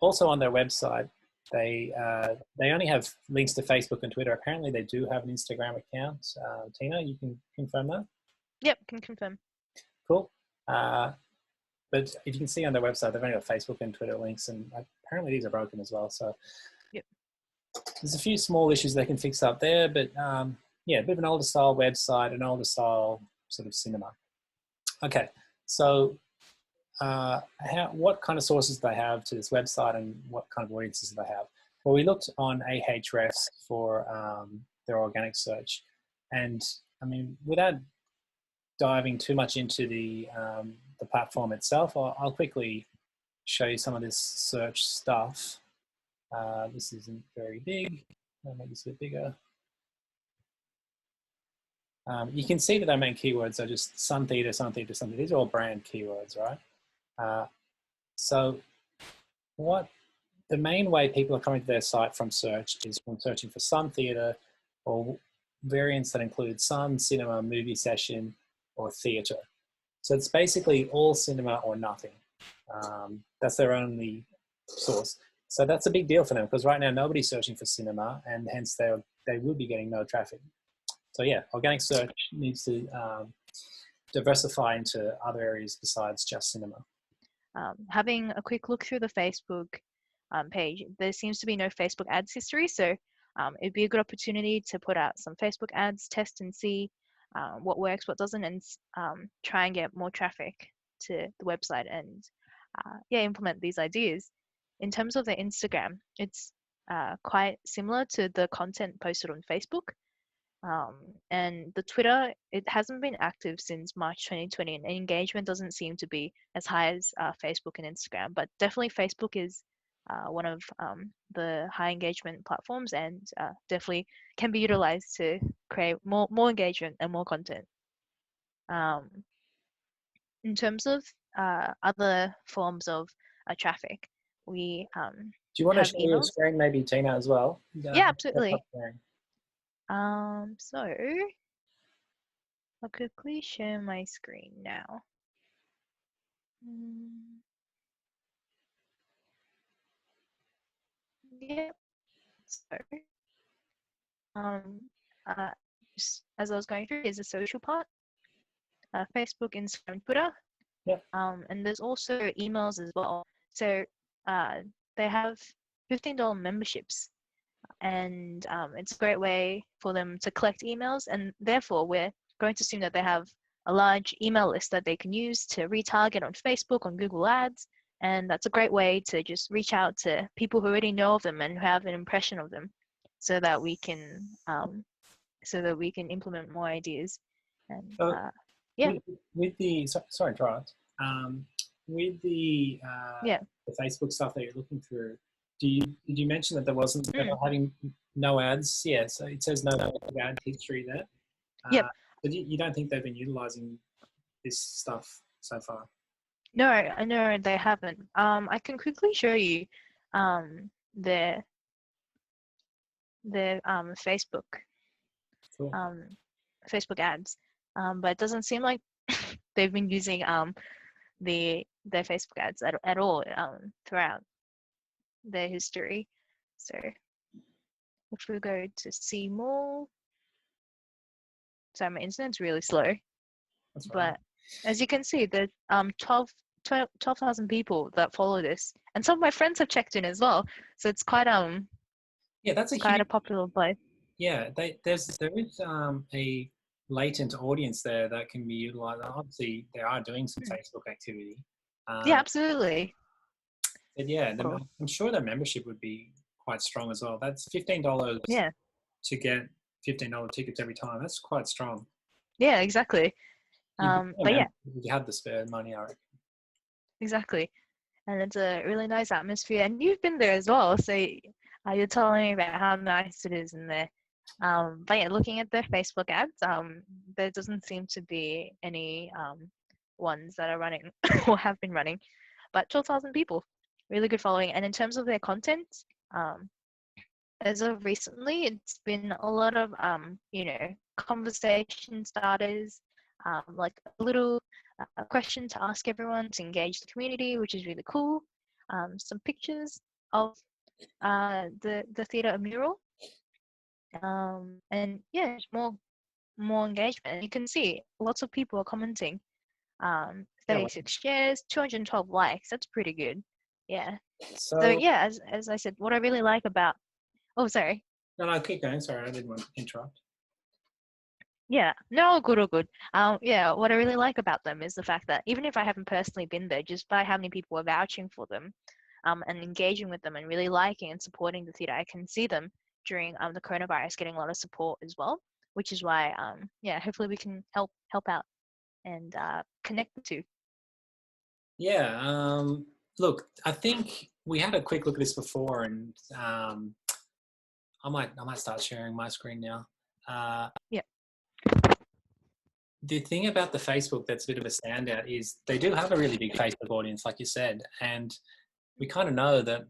also on their website, they only have links to Facebook and Twitter. Apparently, they do have an Instagram account. Tina, you can confirm that? Yep, can confirm. Cool. But if you can see on their website, they've only got Facebook and Twitter links, and apparently these are broken as well. So yep. There's a few small issues they can fix up there, but yeah, a bit of an older style website, an older style sort of cinema. Okay, so what kind of sources do they have to this website, and what kind of audiences do they have? Well, we looked on Ahrefs for their organic search, and I mean, without diving too much into the platform itself, I'll quickly show you some of this search stuff. This isn't very big. I'll make this a bit bigger. You can see that their main keywords are just Sun Theatre, Sun Theatre, Sun Theatre. These are all brand keywords, right? So the main way people are coming to their site from search is from searching for Sun Theatre or variants that include Sun, cinema, movie session, or theatre. So it's basically all cinema or nothing. That's their only source. So that's a big deal for them, because right now nobody's searching for cinema, and hence they will be getting no traffic. So yeah, organic search needs to diversify into other areas besides just cinema. Having a quick look through the Facebook page, there seems to be no Facebook ads history, so it'd be a good opportunity to put out some Facebook ads, test and see what works, what doesn't, and try and get more traffic to the website and yeah, implement these ideas. In terms of the Instagram, it's quite similar to the content posted on Facebook. And the Twitter, it hasn't been active since March 2020, and engagement doesn't seem to be as high as Facebook and Instagram, but definitely Facebook is one of the high engagement platforms, and definitely can be utilized to create more engagement and more content. In terms of other forms of traffic, we do you want to share your screen maybe, Tina, as well? Yeah, absolutely. So I'll quickly share my screen now. Yep. So as I was going through, is the social part, Facebook, Instagram, Twitter. Yep. And there's also emails as well. So they have $15 memberships, and it's a great way for them to collect emails, and therefore we're going to assume that they have a large email list that they can use to retarget on Facebook, on Google Ads, and that's a great way to just reach out to people who already know of them and who have an impression of them, so that we can implement more ideas. And yeah. With the sorry, interrupt. With the Facebook stuff that you're looking through, did you mention that there wasn't having no ads? Yeah, so it says no ad history there. Yep. But you don't think they've been utilizing this stuff so far? No, I know they haven't. I can quickly show you their Facebook cool. Facebook ads, but it doesn't seem like they've been using their Facebook ads at all throughout their history. So if we go to see more, sorry, my internet's really slow. That's but right. As you can see, there's 12,000 people that follow this, and some of my friends have checked in as well. So it's quite yeah, that's a popular place. Yeah, there is a latent audience there that can be utilized. Obviously, they are doing some Facebook activity. Yeah, absolutely. But yeah, I'm sure their membership would be quite strong as well. That's $15 to get $15 tickets every time. That's quite strong. Yeah, exactly. But yeah, you had the spare money, I reckon. Exactly, and it's a really nice atmosphere. And you've been there as well, so you're telling me about how nice it is in there. But yeah, looking at their Facebook ads, there doesn't seem to be any ones that are running or have been running, but 12,000 people, really good following. And in terms of their content, as of recently, it's been a lot of conversation starters, like a little question to ask everyone to engage the community, which is really cool. Some pictures, of the theatre mural. And yeah, it's more engagement. And you can see lots of people are commenting. Yeah. Well, 36 shares, 212 likes. That's pretty good. Yeah. So so yeah, as I said, what I really like about sorry. no, keep going. Sorry, I didn't want to interrupt. Yeah, no, all good, all good. Yeah, what I really like about them is the fact that even if I haven't personally been there, just by how many people are vouching for them, and engaging with them and really liking and supporting the theatre, I can see them during the coronavirus getting a lot of support as well, which is why yeah, hopefully we can help out and connect the two. Yeah. Look, I think we had a quick look at this before, and I might start sharing my screen now. Yeah. The thing about the Facebook that's a bit of a standout is they do have a really big Facebook audience, like you said, and we kind of know that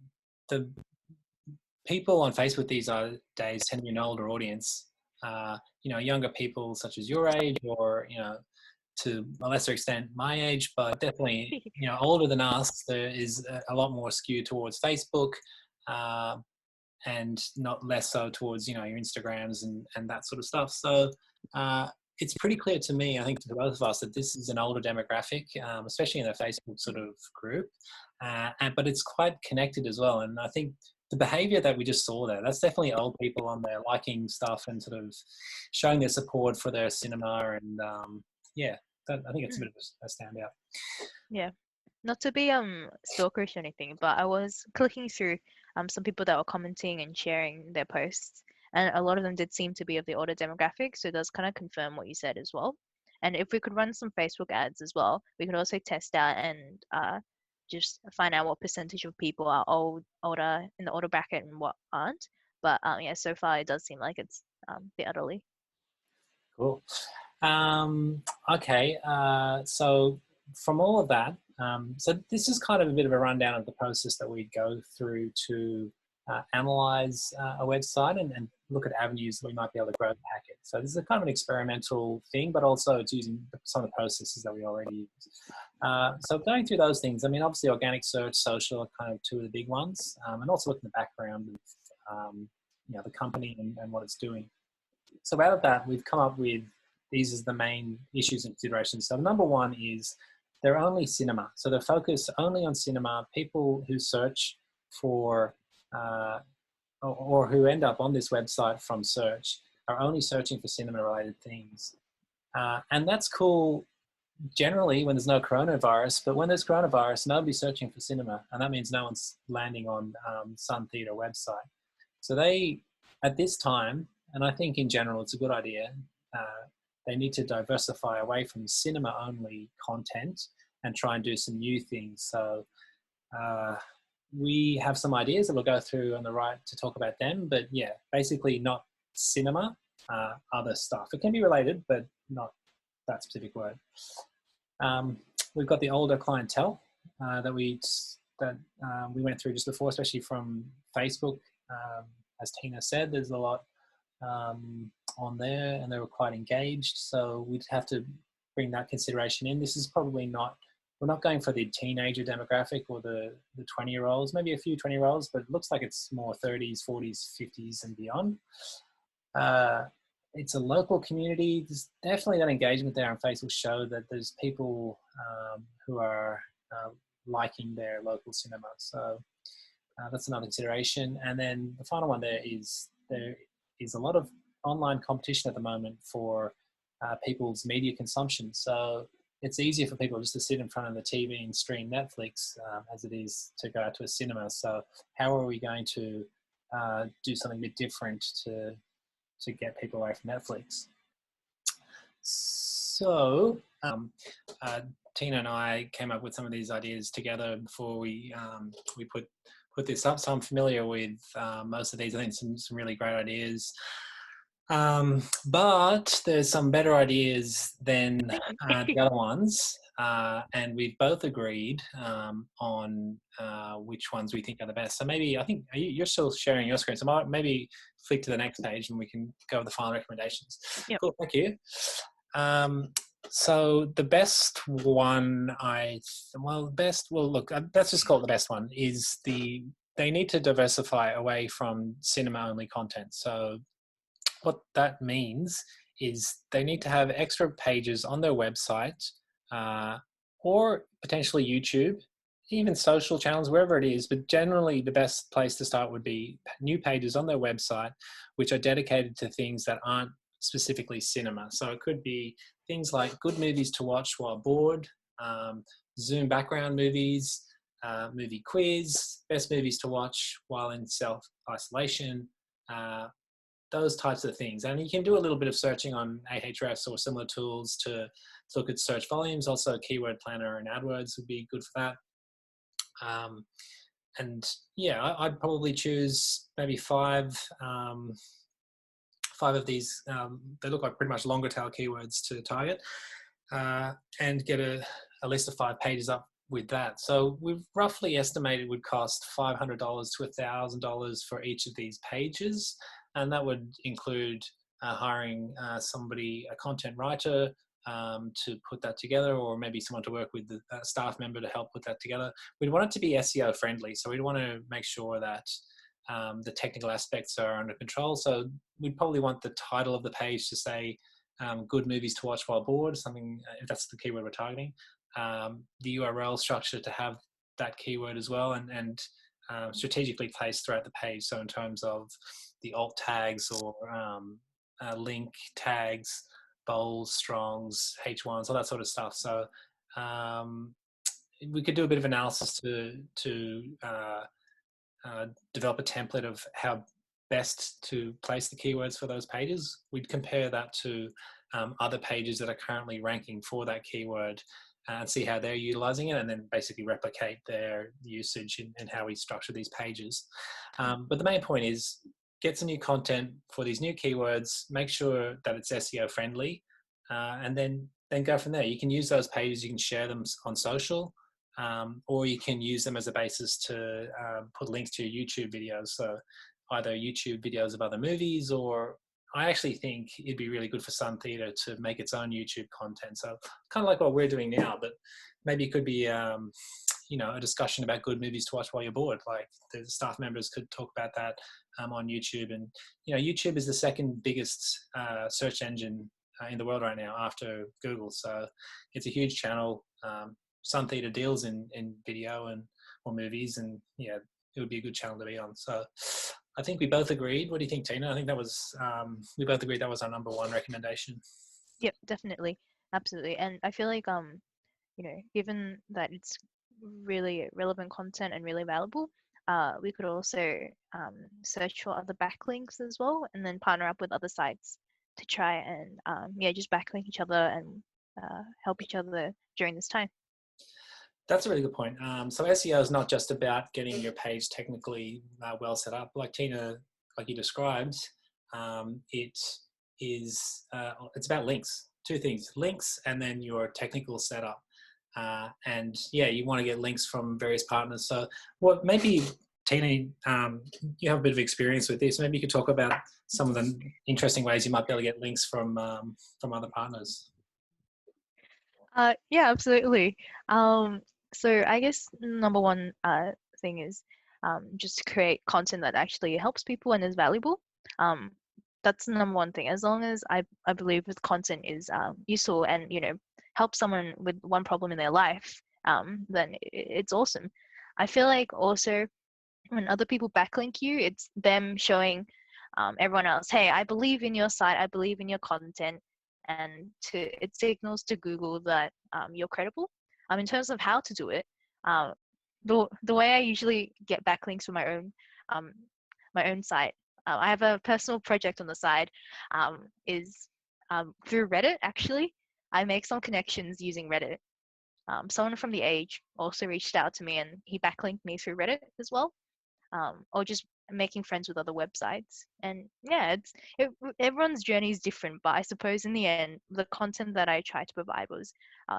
the people on Facebook these days tend to be an older audience. Younger people such as your age, or to a lesser extent my age, but definitely older than us. There is a lot more skew towards Facebook, and not less so towards your Instagrams and that sort of stuff. So it's pretty clear to me, I think to both of us, that this is an older demographic, especially in the Facebook sort of group, but it's quite connected as well. And I think the behavior that we just saw there, that's definitely old people on there liking stuff and sort of showing their support for their cinema. And I think it's a bit of a standout. Yeah. Not to be stalkerish or anything, but I was clicking through some people that were commenting and sharing their posts, and a lot of them did seem to be of the older demographic, so it does kind of confirm what you said as well. And if we could run some Facebook ads as well, we could also test out and just find out what percentage of people are older in the older bracket and what aren't. But yeah, so far it does seem like it's the elderly. Cool. Okay, so from all of that, so this is kind of a bit of a rundown of the process that we go through to analyze a website and look at avenues that we might be able to grow the packet. So this is a kind of an experimental thing, but also it's using some of the processes that we already use. So going through those things, I mean, obviously organic search, social are kind of two of the big ones, and also looking at the background of the company and what it's doing. So out of that, we've come up with these as the main issues and considerations. So number one is they're only cinema. So they're focused only on cinema. People who search for or who end up on this website from search are only searching for cinema-related things. And that's cool generally when there's no coronavirus, but when there's coronavirus, nobody's searching for cinema. And that means no one's landing on Sun Theatre website. So they, at this time, and I think in general it's a good idea, they need to diversify away from cinema-only content and try and do some new things. So we have some ideas that we'll go through on the right to talk about them, but yeah, basically not cinema, other stuff. It can be related, but not that specific word. We've got the older clientele that we went through just before, especially from Facebook. As Tina said, there's a lot on there and they were quite engaged, so we'd have to bring that consideration in. This is probably not, we're not going for the teenager demographic or the 20-year-olds, maybe a few 20-year-olds, but it looks like it's more 30s, 40s, 50s and beyond. It's a local community. There's definitely that engagement there on Facebook show that there's people who are liking their local cinema. So that's another consideration. And then the final one there is a lot of online competition at the moment for people's media consumption. So it's easier for people just to sit in front of the TV and stream Netflix as it is to go out to a cinema. So how are we going to do something a bit different to get people away from Netflix? So Tina and I came up with some of these ideas together before we put this up. So I'm familiar with most of these. I think some really great ideas. But there's some better ideas than the other ones. And we've both agreed on which ones we think are the best. So maybe, I think you're still sharing your screen. So maybe flick to the next page and we can go with the final recommendations. Yep. Cool, thank you. So the best one, look, let's just call it the best one, is the they need to diversify away from cinema only content. So what that means is they need to have extra pages on their website, uh, or potentially YouTube, even social channels, wherever it is. But generally, the best place to start would be new pages on their website, which are dedicated to things that aren't specifically cinema. So it could be things like good movies to watch while bored, Zoom background movies, movie quiz, best movies to watch while in self isolation, uh, those types of things. And you can do a little bit of searching on Ahrefs or similar tools to look at search volumes. Also, Keyword Planner and AdWords would be good for that. And yeah, I'd probably choose maybe five of these. They look like pretty much longer tail keywords to target, and get a list of 5 pages up with that. So we've roughly estimated would cost $500 to $1,000 for each of these pages, and that would include hiring somebody, a content writer, to put that together, or maybe someone to work with the staff member to help put that together. We'd want it to be SEO friendly, so we'd want to make sure that the technical aspects are under control. So we'd probably want the title of the page to say good movies to watch while bored, something, if that's the keyword we're targeting. The URL structure to have that keyword as well, and strategically placed throughout the page. So in terms of the alt tags or link tags, bowls, strongs, H1s, all that sort of stuff. So we could do a bit of analysis to develop a template of how best to place the keywords for those pages. We'd compare that to other pages that are currently ranking for that keyword, and see how they're utilizing it, and then basically replicate their usage and how we structure these pages. But the main point is get some new content for these new keywords, make sure that it's SEO friendly, and then go from there. You can use those pages, you can share them on social, or you can use them as a basis to put links to your YouTube videos. So either YouTube videos of other movies, or I actually think it'd be really good for Sun Theatre to make its own YouTube content. So kind of like what we're doing now, but maybe it could be, a discussion about good movies to watch while you're bored. Like the staff members could talk about that on YouTube. And, YouTube is the second biggest search engine in the world right now after Google. So it's a huge channel. Sun Theatre deals in video or movies, and yeah, it would be a good channel to be on. So I think we both agreed. What do you think, Tina? I think that was, we both agreed that was our number one recommendation. Yep, definitely, absolutely. And I feel like given that it's really relevant content and really valuable, we could also search for other backlinks as well, and then partner up with other sites to try and just backlink each other and help each other during this time. That's a really good point. So SEO is not just about getting your page technically well set up. Like Tina, like you described, it is it's about links. 2 things: links, and then your technical setup. And yeah, you want to get links from various partners. So what maybe Tina, you have a bit of experience with this. Maybe you could talk about some of the interesting ways you might be able to get links from other partners. Yeah, absolutely. So I guess number one thing is just to create content that actually helps people and is valuable. Um, that's the number one thing. As long as I believe the content is useful and help someone with one problem in their life, then it's awesome. I feel like also when other people backlink you, it's them showing everyone else, hey, I believe in your site, I believe in your content, and it signals to Google that you're credible. In terms of how to do it, the way I usually get backlinks for my own site, I have a personal project on the side, is through Reddit. Actually, I make some connections using Reddit. Someone from The Age also reached out to me, and he backlinked me through Reddit as well. Or just making friends with other websites. And yeah, everyone's journey is different, but I suppose in the end, the content that I tried to provide was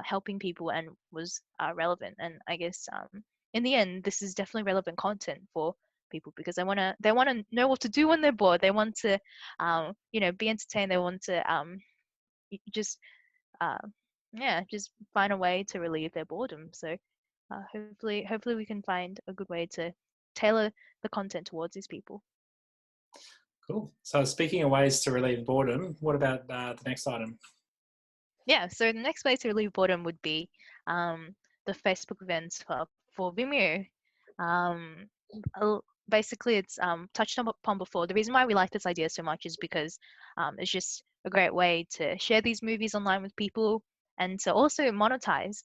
helping people and was relevant. And I guess in the end, this is definitely relevant content for people because they want to know what to do when they're bored. They want to be entertained. They want to just uh, just find a way to relieve their boredom. So hopefully we can find a good way to tailor the content towards these people. Cool. So speaking of ways to relieve boredom, what about the next item? Yeah, so the next way to relieve boredom would be the Facebook events for Vimeo. Um, Basically, it's touched upon before. The reason why we like this idea so much is because it's just a great way to share these movies online with people and to also monetize.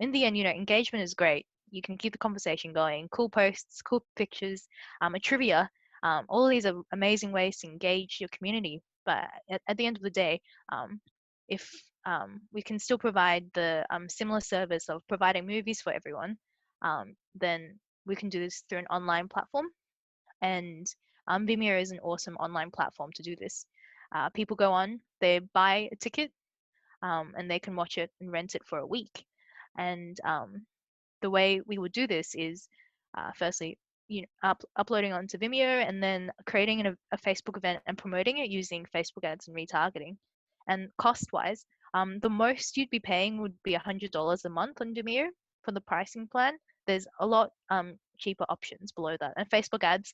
In the end, engagement is great. You can keep the conversation going, cool posts, cool pictures, a trivia. All of these are amazing ways to engage your community. But at the end of the day, if we can still provide the similar service of providing movies for everyone, then we can do this through an online platform. And Vimeo is an awesome online platform to do this. People go on, they buy a ticket, and they can watch it and rent it for a week. And the way we would do this is, firstly, uploading onto Vimeo and then creating a Facebook event and promoting it using Facebook ads and retargeting. And cost-wise, the most you'd be paying would be $100 a month on Vimeo for the pricing plan. There's a lot cheaper options below that. And Facebook ads,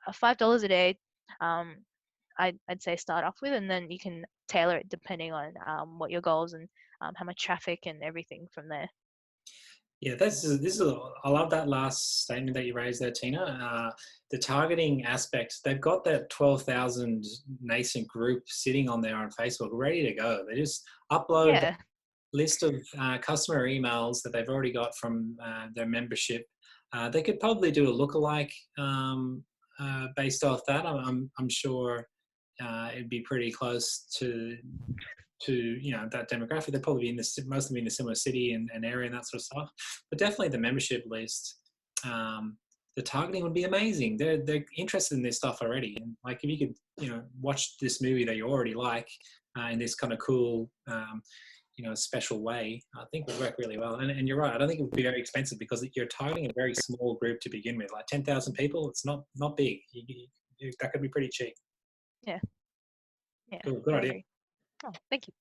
$5 a day, I'd say start off with, and then you can tailor it depending on what your goals and how much traffic and everything from there. Yeah, I love that last statement that you raised there, Tina. The targeting aspect, they've got that 12,000 nascent group sitting on there on Facebook, ready to go. They just upload Yeah. list of customer emails that they've already got from their membership. They could probably do a lookalike based off that. I'm sure it'd be pretty close to that demographic. They'd probably be mostly be in a similar city and area and that sort of stuff. But definitely the membership list. The targeting would be amazing. They're interested in this stuff already. And like if you could watch this movie that you already like in this kind of cool special way, I think would work really well. And you're right, I don't think it would be very expensive because you're targeting a very small group to begin with, like 10,000 people. It's not big. That could be pretty cheap. Yeah. Cool, good I idea. agree. Oh, thank you.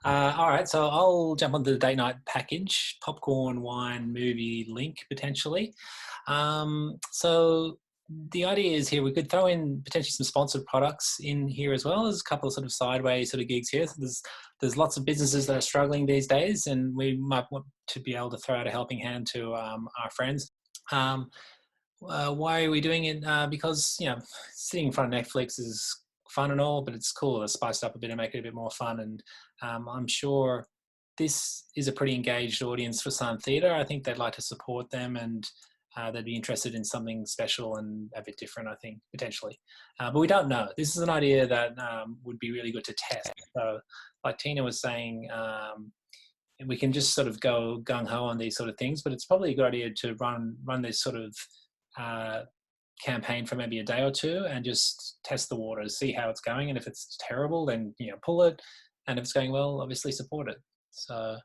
All right, so I'll jump onto the date night package, popcorn, wine, movie link potentially. So the idea is here we could throw in potentially some sponsored products in here as well. There's a couple of sort of sideways sort of gigs here. So there's lots of businesses that are struggling these days, and we might want to be able to throw out a helping hand to our friends. Why are we doing it? Because sitting in front of Netflix is fun and all, but it's cool to spice it up a bit and make it a bit more fun. And I'm sure this is a pretty engaged audience for Sun Theatre. I think they'd like to support them, and they'd be interested in something special and a bit different, I think, potentially. But we don't know. This is an idea that would be really good to test. So like Tina was saying, we can just sort of go gung-ho on these sort of things, but it's probably a good idea to run this sort of campaign for maybe a day or two and just test the waters, see how it's going. And if it's terrible, then pull it. And if it's going well, obviously support it. So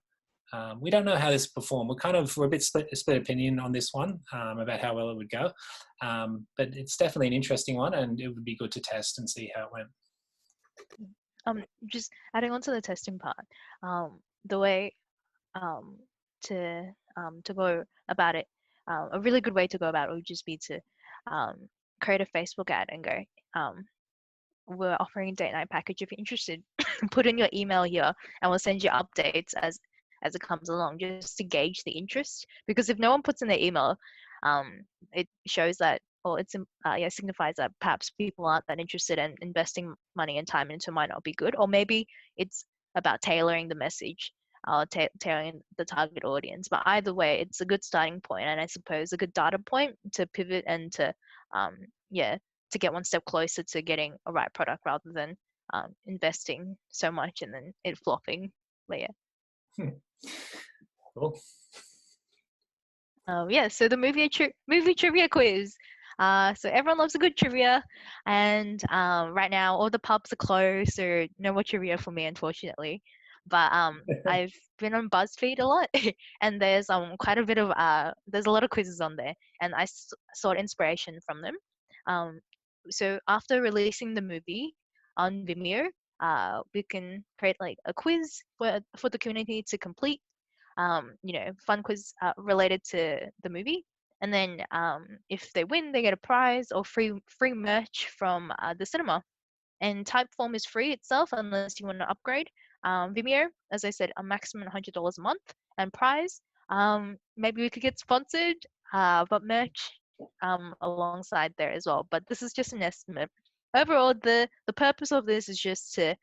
we don't know how this performed. We're a bit split opinion on this one about how well it would go. But it's definitely an interesting one, and it would be good to test and see how it went. Just adding on to the testing part, the way to go about it, a really good way to go about it would just be to create a Facebook ad and go, we're offering a date night package if you're interested. Put in your email here and we'll send you updates as it comes along, just to gauge the interest. Because if no one puts in their email, it shows that, or signifies that perhaps people aren't that interested, and investing money and time into might not be good. Or maybe it's about tailoring the message, tailoring the target audience. But either way, it's a good starting point, and I suppose a good data point to pivot and to to get one step closer to getting a right product, rather than investing so much and then it flopping. But yeah. Cool. So the movie trivia quiz. So everyone loves a good trivia, and right now all the pubs are closed, so no more trivia for me, unfortunately. But I've been on BuzzFeed a lot, and there's quite a bit of there's a lot of quizzes on there, and I sought inspiration from them. So after releasing the movie on Vimeo, we can create like a quiz for the community to complete. fun quiz related to the movie. And then if they win, they get a prize or free merch from the cinema. And Typeform is free itself unless you want to upgrade. Vimeo, as I said, a maximum $100 a month. And prize, maybe we could get sponsored, but merch alongside there as well. But this is just an estimate. Overall, the purpose of this is just to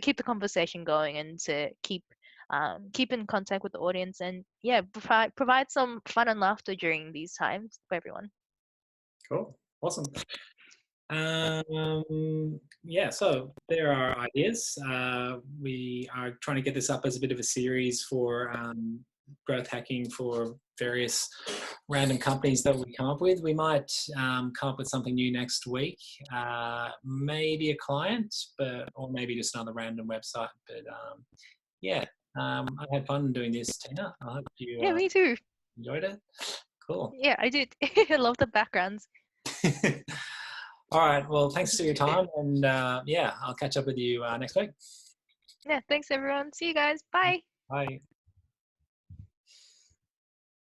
keep the conversation going and to keep in contact with the audience, and yeah, provide some fun and laughter during these times for everyone. Cool. Awesome. Yeah, so there are ideas. We are trying to get this up as a bit of a series for growth hacking for various random companies that we come up with. We might come up with something new next week, maybe a client, or maybe just another random website. But yeah, I had fun doing this, Tina. I hope you Yeah, me too. enjoyed it. Cool. Yeah, I did. I love the backgrounds. All right. Well, thanks for your time. And yeah, I'll catch up with you next week. Yeah, thanks everyone. See you guys. Bye. Bye.